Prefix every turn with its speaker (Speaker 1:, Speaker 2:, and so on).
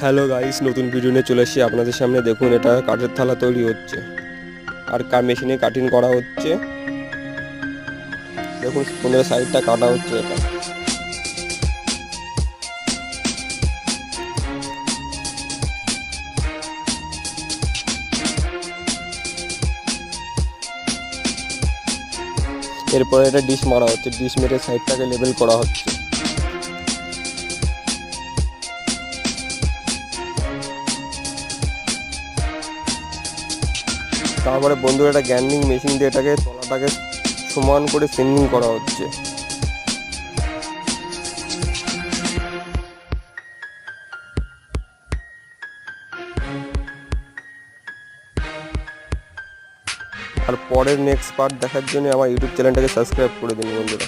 Speaker 1: Hello guys, নতুন video নিয়ে চলে এসেছি আপনাদের সামনে। দেখুন, এটা কাঠের থালা তৈরি হচ্ছে আর মেশিনে কাটিং করা হচ্ছে। দেখুন, স্পুনের সাইডটা কাটা হচ্ছে। এটা এরপরে এটা ডিশ মারা হচ্ছে, ডিশ মেরে সাইডটাকে লেবেল করা হচ্ছে। তারপরে বন্ধুরা, এটা গ্যান্ডিং মেশিন দিয়ে এটাকে তলাটাকে সমান করে সেন্ডিং করা হচ্ছে। আর পরের নেক্সট পার্ট দেখার জন্য আমার ইউটিউব চ্যানেলটাকে সাবস্ক্রাইব করে দিন বন্ধুরা।